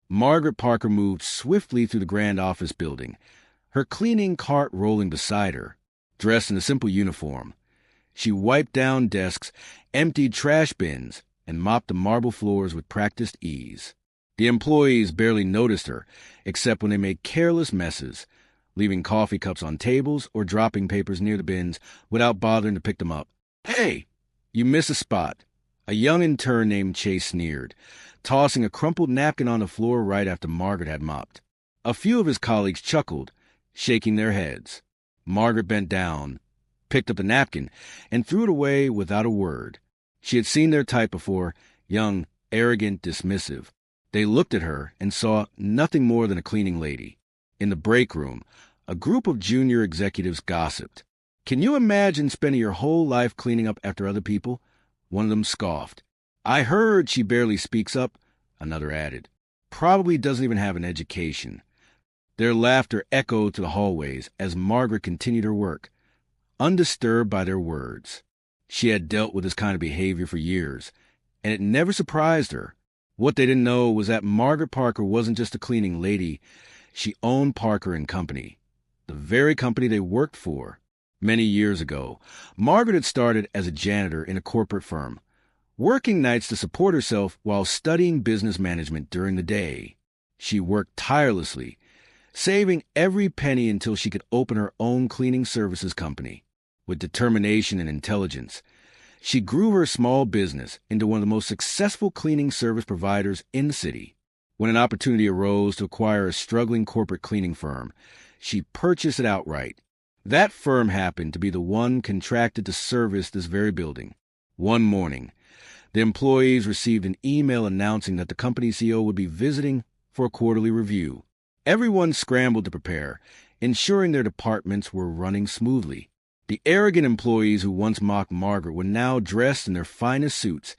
Margaret Parker moved swiftly through the grand office building, her cleaning cart rolling beside her. Dressed in a simple uniform, she wiped down desks, emptied trash bins, and mopped the marble floors with practiced ease. The employees barely noticed her, except when they made careless messes, leaving coffee cups on tables or dropping papers near the bins without bothering to pick them up. "Hey, you miss a spot," a young intern named Chase sneered, tossing a crumpled napkin on the floor right after Margaret had mopped. A few of his colleagues chuckled, shaking their heads. Margaret bent down, picked up the napkin, and threw it away without a word. She had seen their type before, young, arrogant, dismissive. They looked at her and saw nothing more than a cleaning lady. In the break room, a group of junior executives gossiped. "Can you imagine spending your whole life cleaning up after other people?" One of them scoffed. "I heard she barely speaks up," another added. "Probably doesn't even have an education." Their laughter echoed to the hallways as Margaret continued her work, undisturbed by their words. She had dealt with this kind of behavior for years, and it never surprised her. What they didn't know was that Margaret Parker wasn't just a cleaning lady. She owned Parker and Company, the very company they worked for. Many years ago, Margaret had started as a janitor in a corporate firm, working nights to support herself while studying business management during the day. She worked tirelessly, saving every penny until she could open her own cleaning services company. With determination and intelligence, she grew her small business into one of the most successful cleaning service providers in the city. When an opportunity arose to acquire a struggling corporate cleaning firm, she purchased it outright. That firm happened to be the one contracted to service this very building. One morning, the employees received an email announcing that the company CEO would be visiting for a quarterly review. Everyone scrambled to prepare, ensuring their departments were running smoothly. The arrogant employees who once mocked Margaret were now dressed in their finest suits,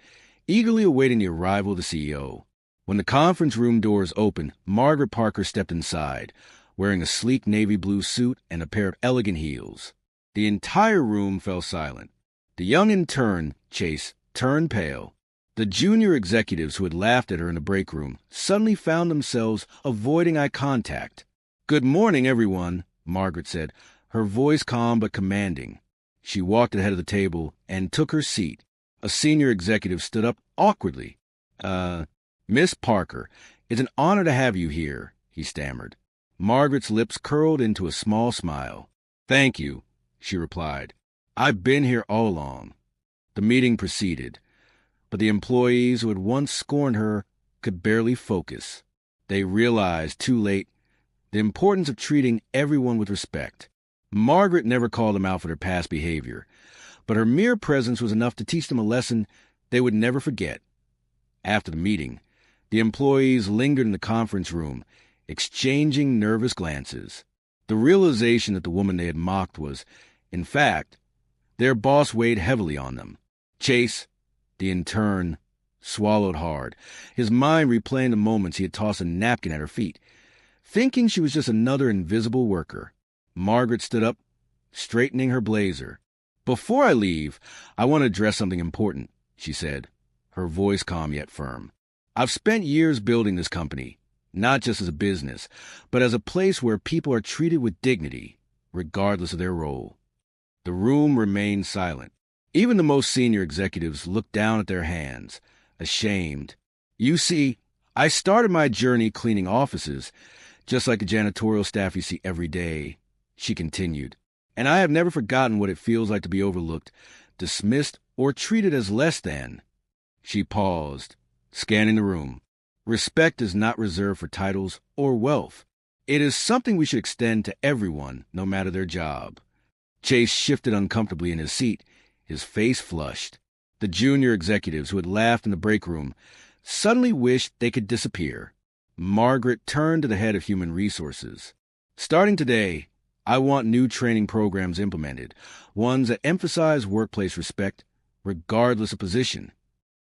eagerly awaiting the arrival of the CEO. When the conference room doors opened, Margaret Parker stepped inside, wearing a sleek navy blue suit and a pair of elegant heels. The entire room fell silent. The young intern, Chase, turned pale. The junior executives who had laughed at her in the break room suddenly found themselves avoiding eye contact. "Good morning, everyone," Margaret said, her voice calm but commanding. She walked to the head of the table and took her seat. A senior executive stood up awkwardly. Miss Parker, it's an honor to have you here," he stammered. Margaret's lips curled into a small smile. "Thank you," she replied. "I've been here all along." The meeting proceeded, but the employees who had once scorned her could barely focus. They realized, too late, the importance of treating everyone with respect. Margaret never called them out for their past behavior, but her mere presence was enough to teach them a lesson they would never forget. After the meeting, the employees lingered in the conference room, exchanging nervous glances. The realization that the woman they had mocked was, in fact, their boss weighed heavily on them. Chase, the intern, swallowed hard, his mind replaying the moments he had tossed a napkin at her feet, thinking she was just another invisible worker. Margaret stood up, straightening her blazer. "Before I leave, I want to address something important," she said, her voice calm yet firm. "I've spent years building this company, not just as a business, but as a place where people are treated with dignity, regardless of their role." The room remained silent. Even the most senior executives looked down at their hands, ashamed. "You see, I started my journey cleaning offices, just like the janitorial staff you see every day," she continued, "and I have never forgotten what it feels like to be overlooked, dismissed, or treated as less than." She paused, scanning the room. Respect is not reserved for titles or wealth. It is something we should extend to everyone, no matter their job. Chase shifted uncomfortably in his seat, his face flushed. The junior executives who had laughed in the break room suddenly wished they could disappear. Margaret turned to the head of human resources. "Starting today, I want new training programs implemented, ones that emphasize workplace respect, regardless of position."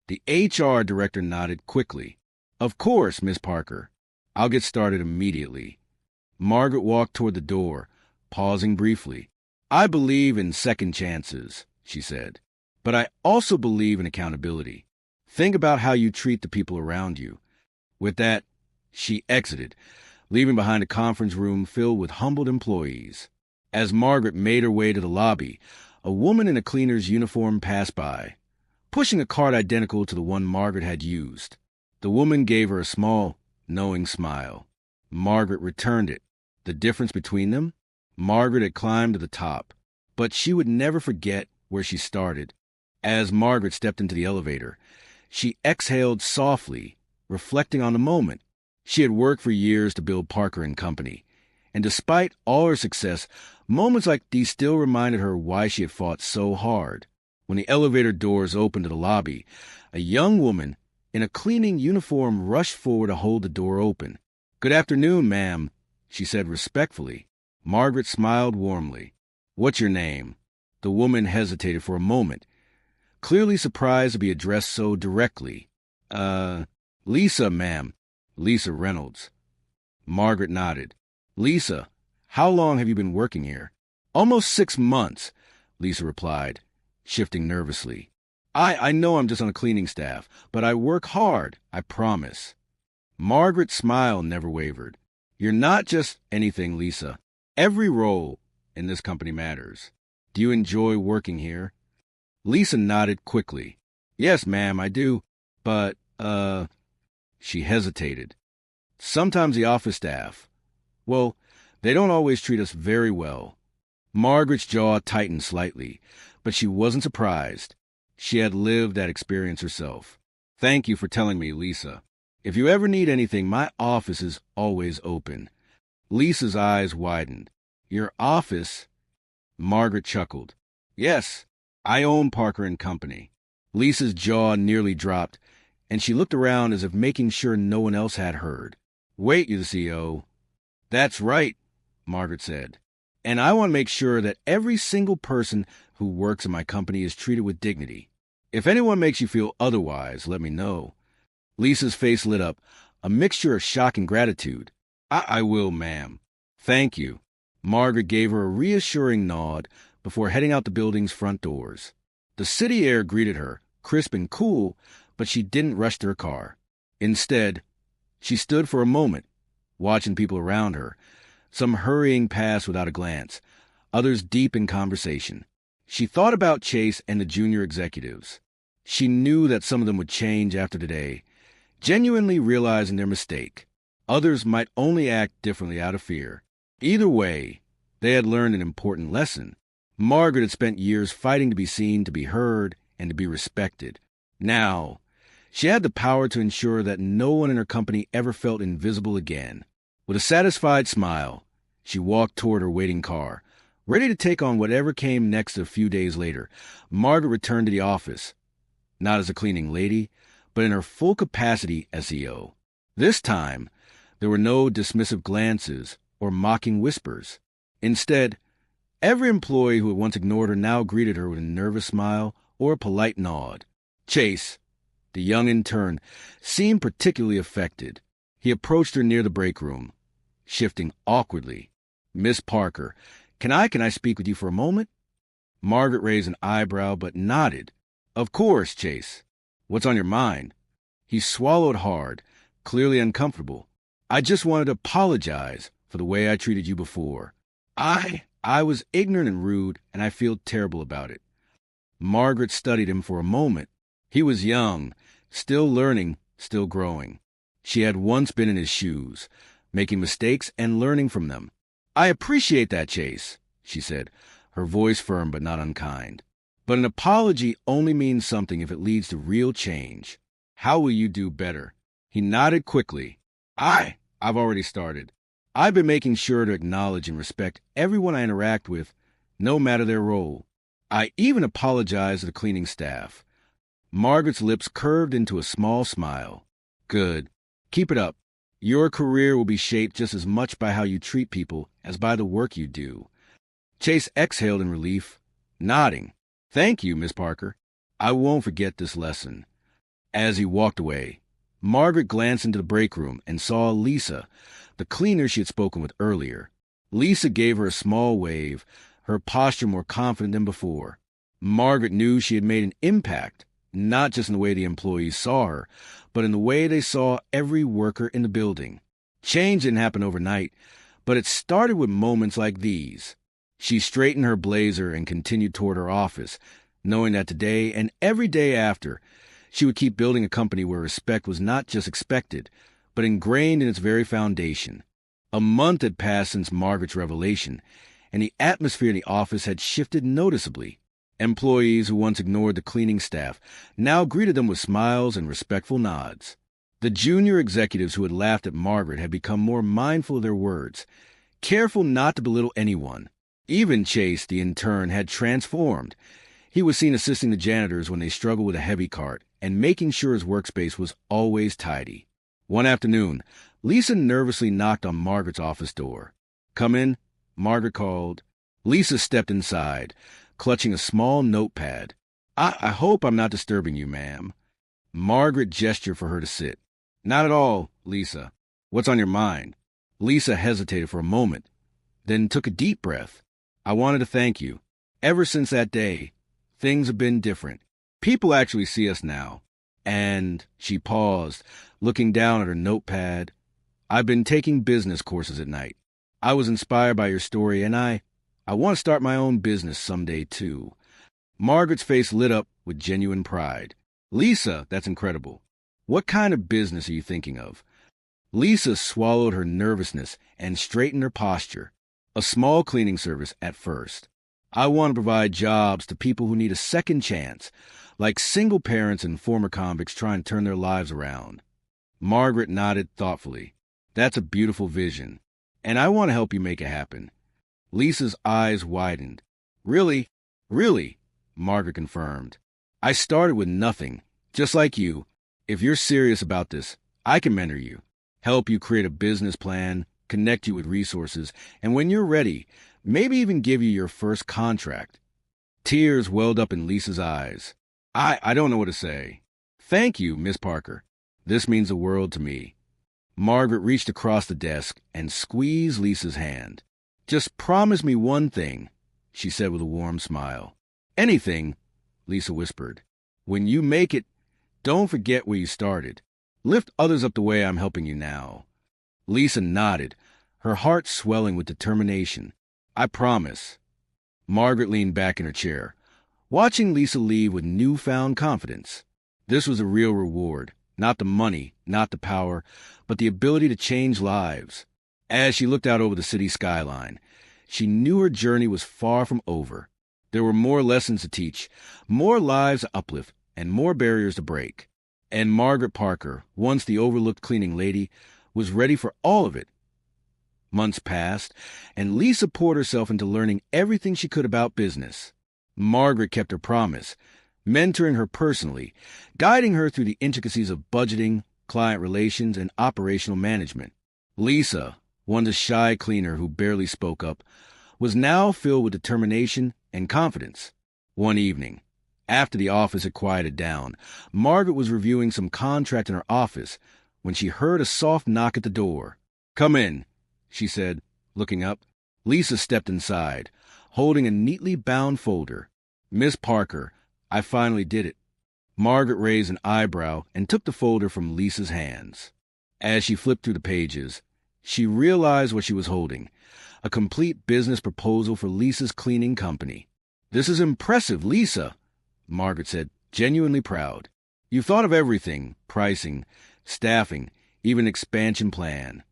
The HR director nodded quickly. "Of course, Miss Parker. I'll get started immediately." Margaret walked toward the door, pausing briefly. "I believe in second chances," she said, "but I also believe in accountability. Think about how you treat the people around you." With that, She exited, leaving behind a conference room filled with humbled employees. As Margaret made her way to the lobby, a woman in a cleaner's uniform passed by, pushing a cart identical to the one Margaret had used. The woman gave her a small, knowing smile. Margaret returned it. The difference between them? Margaret had climbed to the top, but she would never forget where she started. As Margaret stepped into the elevator, she exhaled softly, reflecting on the moment. She had worked for years to build Parker and Company, and despite all her success, moments like these still reminded her why she had fought so hard. When the elevator doors opened to the lobby, a young woman in a cleaning uniform rushed forward to hold the door open. "Good afternoon, ma'am," she said respectfully. Margaret smiled warmly. "What's your name?" The woman hesitated for a moment, clearly surprised to be addressed so directly. Lisa, ma'am. Lisa Reynolds." Margaret nodded. "Lisa, how long have you been working here?" "Almost 6 months," Lisa replied, shifting nervously. I know I'm just on the cleaning staff, but I work hard, I promise." Margaret's smile never wavered. "You're not just anything, Lisa. Every role in this company matters. Do you enjoy working here?" Lisa nodded quickly. "Yes, ma'am, I do. But, She hesitated. "Sometimes the office staff, well, they don't always treat us very well." Margaret's jaw tightened slightly, but she wasn't surprised. She had lived that experience herself. "Thank you for telling me, Lisa. If you ever need anything, my office is always open." Lisa's eyes widened. "Your office?" Margaret chuckled. "Yes, I own Parker and Company." Lisa's jaw nearly dropped, and she looked around as if making sure no one else had heard. "Wait, you're the CEO." "That's right," Margaret said. "And I want to make sure that every single person who works in my company is treated with dignity. If anyone makes you feel otherwise, let me know." Lisa's face lit up, a mixture of shock and gratitude. I will, ma'am. Thank you." Margaret gave her a reassuring nod before heading out the building's front doors. The city air greeted her, crisp and cool, but she didn't rush to her car. Instead, she stood for a moment, watching people around her, some hurrying past without a glance, others deep in conversation. She thought about Chase and the junior executives. She knew that some of them would change after today, genuinely realizing their mistake. Others might only act differently out of fear. Either way, they had learned an important lesson. Margaret had spent years fighting to be seen, to be heard, and to be respected. Now, she had the power to ensure that no one in her company ever felt invisible again. With a satisfied smile, she walked toward her waiting car, ready to take on whatever came next. A few days later, Margaret returned to the office, not as a cleaning lady, but in her full capacity as CEO. This time, there were no dismissive glances or mocking whispers. Instead, every employee who had once ignored her now greeted her with a nervous smile or a polite nod. Chase, the young intern, seemed particularly affected. He approached her near the break room, shifting awkwardly. "Miss Parker, can I speak with you for a moment?" Margaret raised an eyebrow but nodded. "Of course, Chase. What's on your mind?" He swallowed hard, clearly uncomfortable. "I just wanted to apologize for the way I treated you before. I was ignorant and rude, and I feel terrible about it." Margaret studied him for a moment. He was young, still learning, still growing. She had once been in his shoes, making mistakes and learning from them. "I appreciate that, Chase," she said, her voice firm but not unkind. "But an apology only means something if it leads to real change. How will you do better?" He nodded quickly. I've already started. I've been making sure to acknowledge and respect everyone I interact with, no matter their role. I even apologize to the cleaning staff." Margaret's lips curved into a small smile. "Good. Keep it up. Your career will be shaped just as much by how you treat people as by the work you do." Chase exhaled in relief, nodding. "Thank you, Miss Parker. I won't forget this lesson." As he walked away, Margaret glanced into the break room and saw Lisa, the cleaner she had spoken with earlier. Lisa gave her a small wave, her posture more confident than before. Margaret knew she had made an impact, not just in the way the employees saw her, but in the way they saw every worker in the building. Change didn't happen overnight, but it started with moments like these. She straightened her blazer and continued toward her office, knowing that today and every day after, she would keep building a company where respect was not just expected, but ingrained in its very foundation. A month had passed since Margaret's revelation, and the atmosphere in the office had shifted noticeably. Employees who once ignored the cleaning staff now greeted them with smiles and respectful nods. The junior executives who had laughed at Margaret had become more mindful of their words, careful not to belittle anyone. Even Chase, the intern, had transformed. He was seen assisting the janitors when they struggled with a heavy cart and making sure his workspace was always tidy. One afternoon, Lisa nervously knocked on Margaret's office door. "Come in," Margaret called. Lisa stepped inside, clutching a small notepad. I hope I'm not disturbing you, ma'am." Margaret gestured for her to sit. "Not at all, Lisa. What's on your mind?" Lisa hesitated for a moment, then took a deep breath. "I wanted to thank you. Ever since that day, things have been different. People actually see us now." And she paused, looking down at her notepad. "I've been taking business courses at night. I was inspired by your story, and I want to start my own business someday, too." Margaret's face lit up with genuine pride. "Lisa, that's incredible. What kind of business are you thinking of?" Lisa swallowed her nervousness and straightened her posture. "A small cleaning service at first. I want to provide jobs to people who need a second chance, like single parents and former convicts trying to turn their lives around." Margaret nodded thoughtfully. "That's a beautiful vision, and I want to help you make it happen." Lisa's eyes widened. "Really? Really?" Margaret confirmed. "I started with nothing, just like you. If you're serious about this, I can mentor you, help you create a business plan, connect you with resources, and when you're ready, maybe even give you your first contract." Tears welled up in Lisa's eyes. I don't know what to say. "Thank you, Miss Parker. This means the world to me." Margaret reached across the desk and squeezed Lisa's hand. "Just promise me one thing," she said with a warm smile. "Anything," Lisa whispered. "When you make it, don't forget where you started. Lift others up the way I'm helping you now." Lisa nodded, her heart swelling with determination. "I promise." Margaret leaned back in her chair, watching Lisa leave with newfound confidence. This was a real reward, not the money, not the power, but the ability to change lives. As she looked out over the city skyline, she knew her journey was far from over. There were more lessons to teach, more lives to uplift, and more barriers to break. And Margaret Parker, once the overlooked cleaning lady, was ready for all of it. Months passed, and Lisa poured herself into learning everything she could about business. Margaret kept her promise, mentoring her personally, guiding her through the intricacies of budgeting, client relations, and operational management. Lisa, once a shy cleaner who barely spoke up, was now filled with determination and confidence. One evening, after the office had quieted down, Margaret was reviewing some contract in her office when she heard a soft knock at the door. "Come in," she said, looking up. Lisa stepped inside, holding a neatly bound folder. "Miss Parker, I finally did it." Margaret raised an eyebrow and took the folder from Lisa's hands. As she flipped through the pages, she realized what she was holding, a complete business proposal for Lisa's cleaning company. "This is impressive, Lisa," Margaret said, genuinely proud. "You've thought of everything, pricing, staffing, even expansion plan."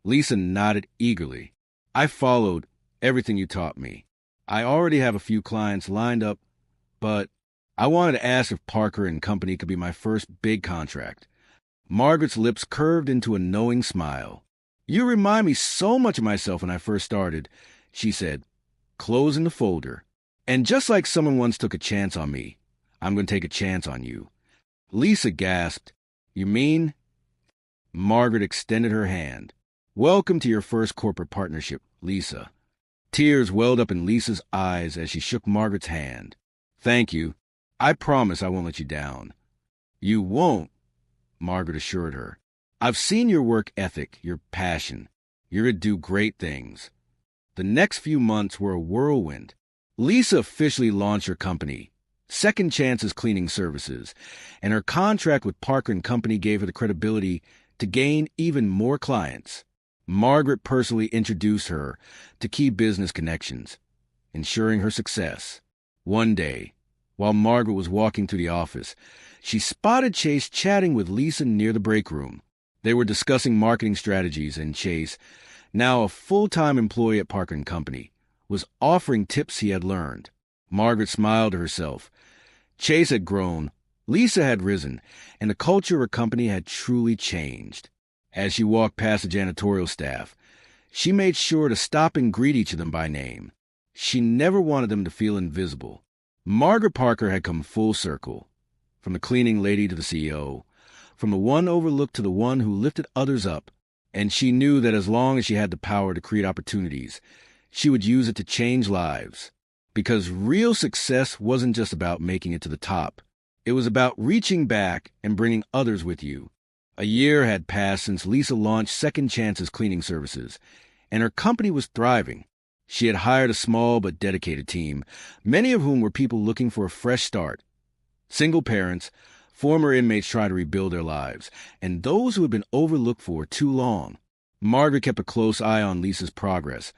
Lisa nodded eagerly. "I followed everything you taught me. I already have a few clients lined up, but I wanted to ask if Parker and Company could be my first big contract." Margaret's lips curved into a knowing smile. "You remind me so much of myself when I first started," she said, closing the folder. "And just like someone once took a chance on me, I'm going to take a chance on you." Lisa gasped. "You mean?" Margaret extended her hand. "Welcome to your first corporate partnership, Lisa." Tears welled up in Lisa's eyes as she shook Margaret's hand. "Thank you. I promise I won't let you down." "You won't," Margaret assured her. "I've seen your work ethic, your passion. You're to do great things." The next few months were a whirlwind. Lisa officially launched her company, Second Chances Cleaning Services, and her contract with Parker and Company gave her the credibility to gain even more clients. Margaret personally introduced her to key business connections, ensuring her success. One day, while Margaret was walking through the office, she spotted Chase chatting with Lisa near the break room. They were discussing marketing strategies, and Chase, now a full-time employee at Parker & Company, was offering tips he had learned. Margaret smiled to herself. Chase had grown, Lisa had risen, and the culture of her company had truly changed. As she walked past the janitorial staff, she made sure to stop and greet each of them by name. She never wanted them to feel invisible. Margaret Parker had come full circle, from the cleaning lady to the CEO, from the one overlooked to the one who lifted others up, and she knew that as long as she had the power to create opportunities, she would use it to change lives. Because real success wasn't just about making it to the top. It was about reaching back and bringing others with you. A year had passed since Lisa launched Second Chances Cleaning Services, and her company was thriving. She had hired a small but dedicated team, many of whom were people looking for a fresh start. Single parents, former inmates trying to rebuild their lives, and those who had been overlooked for too long. Margaret kept a close eye on Lisa's progress,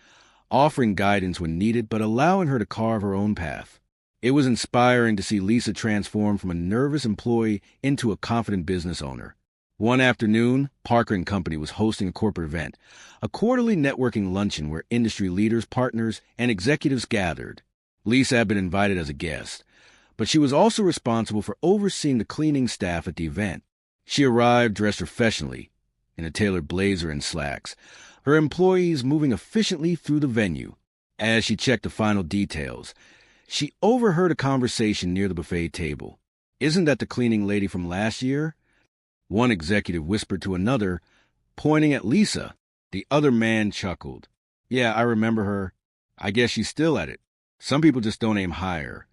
offering guidance when needed but allowing her to carve her own path. It was inspiring to see Lisa transform from a nervous employee into a confident business owner. One afternoon, Parker & Company was hosting a corporate event, a quarterly networking luncheon where industry leaders, partners, and executives gathered. Lisa had been invited as a guest, but she was also responsible for overseeing the cleaning staff at the event. She arrived dressed professionally, in a tailored blazer and slacks, her employees moving efficiently through the venue. As she checked the final details, she overheard a conversation near the buffet table. "Isn't that the cleaning lady from last year?" One executive whispered to another, pointing at Lisa. The other man chuckled. "Yeah, I remember her. I guess she's still at it. Some people just don't aim higher."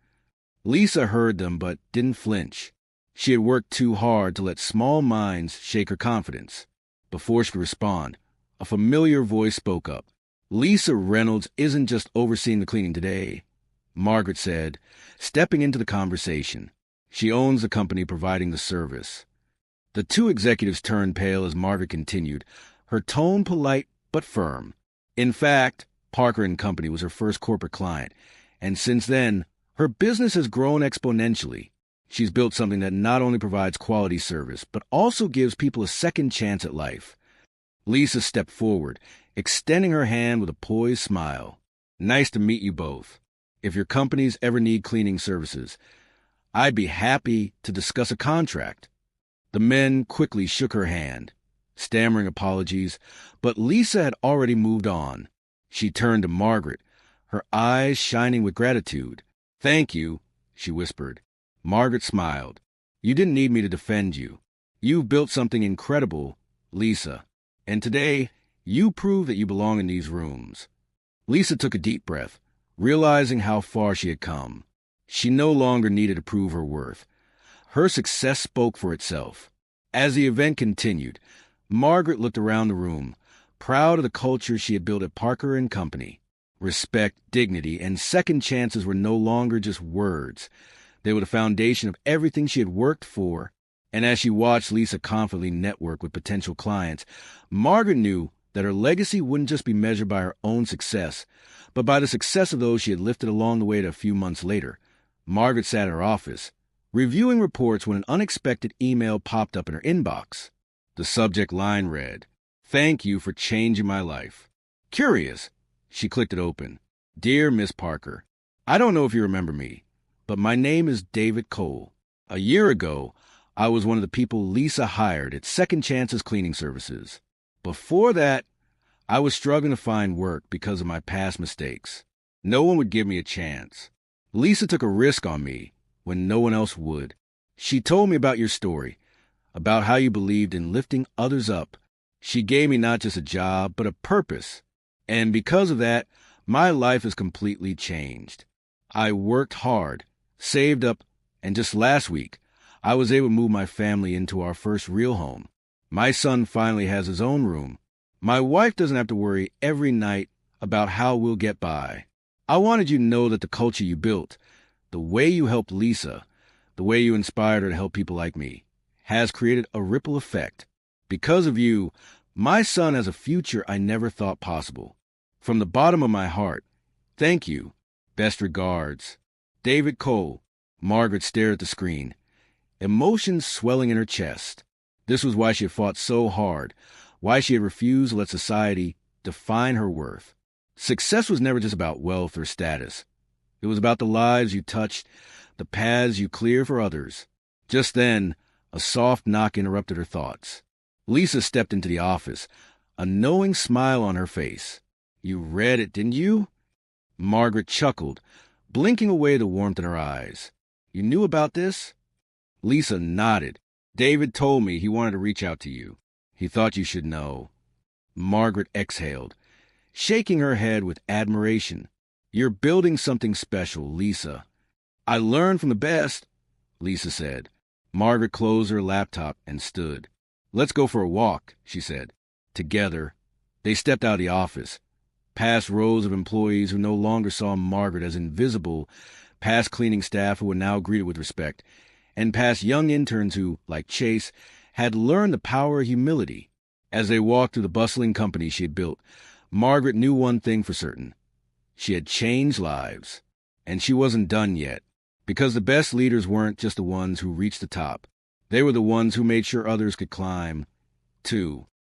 Lisa heard them but didn't flinch. She had worked too hard to let small minds shake her confidence. Before she could respond, a familiar voice spoke up. "Lisa Reynolds isn't just overseeing the cleaning today," Margaret said, stepping into the conversation. "She owns the company providing the service." The two executives turned pale as Margaret continued, her tone polite but firm. In fact, Parker & Company was her first corporate client, and since then, her business has grown exponentially. She's built something that not only provides quality service, but also gives people a second chance at life. Lisa stepped forward, extending her hand with a poised smile. "Nice to meet you both. If your companies ever need cleaning services, I'd be happy to discuss a contract." The men quickly shook her hand, stammering apologies, but Lisa had already moved on. She turned to Margaret, her eyes shining with gratitude. "Thank you," she whispered. Margaret smiled. "You didn't need me to defend you. You've built something incredible, Lisa. And today, you prove that you belong in these rooms." Lisa took a deep breath, realizing how far she had come. She no longer needed to prove her worth. Her success spoke for itself. As the event continued, Margaret looked around the room, proud of the culture she had built at Parker & Company. Respect, dignity, and second chances were no longer just words. They were the foundation of everything she had worked for. And as she watched Lisa confidently network with potential clients, Margaret knew that her legacy wouldn't just be measured by her own success, but by the success of those she had lifted along the way. To a few months later, Margaret sat in her office, reviewing reports when an unexpected email popped up in her inbox. The subject line read, "Thank you for changing my life." Curious, she clicked it open. "Dear Miss Parker, I don't know if you remember me, but my name is David Cole. A year ago, I was one of the people Lisa hired at Second Chances Cleaning Services. Before that, I was struggling to find work because of my past mistakes. No one would give me a chance. Lisa took a risk on me when no one else would. She told me about your story, about how you believed in lifting others up. She gave me not just a job, but a purpose. And because of that, my life has completely changed. I worked hard, saved up, and just last week, I was able to move my family into our first real home. My son finally has his own room. My wife doesn't have to worry every night about how we'll get by. I wanted you to know that the culture you built, the way you helped Lisa, the way you inspired her to help people like me, has created a ripple effect. Because of you, My son has a future I never thought possible. From the bottom of my heart, thank you. Best regards. David Cole. Margaret stared at the screen, emotions swelling in her chest. This was why she had fought so hard, why she had refused to let society define her worth. Success was never just about wealth or status. It was about the lives you touched, the paths you cleared for others. Just then, a soft knock interrupted her thoughts. Lisa stepped into the office, a knowing smile on her face. You read it, didn't you? Margaret chuckled, blinking away the warmth in her eyes. You knew about this? Lisa nodded. David told me he wanted to reach out to you. He thought you should know. Margaret exhaled, shaking her head with admiration. You're building something special, Lisa. I learned from the best, Lisa said. Margaret closed her laptop and stood. Let's go for a walk, she said. Together, they stepped out of the office, past rows of employees who no longer saw Margaret as invisible, past cleaning staff who were now greeted with respect, and past young interns who, like Chase, had learned the power of humility. As they walked through the bustling company she had built, Margaret knew one thing for certain. She had changed lives, and she wasn't done yet, because the best leaders weren't just the ones who reached the top. They were the ones who made sure others could climb, too.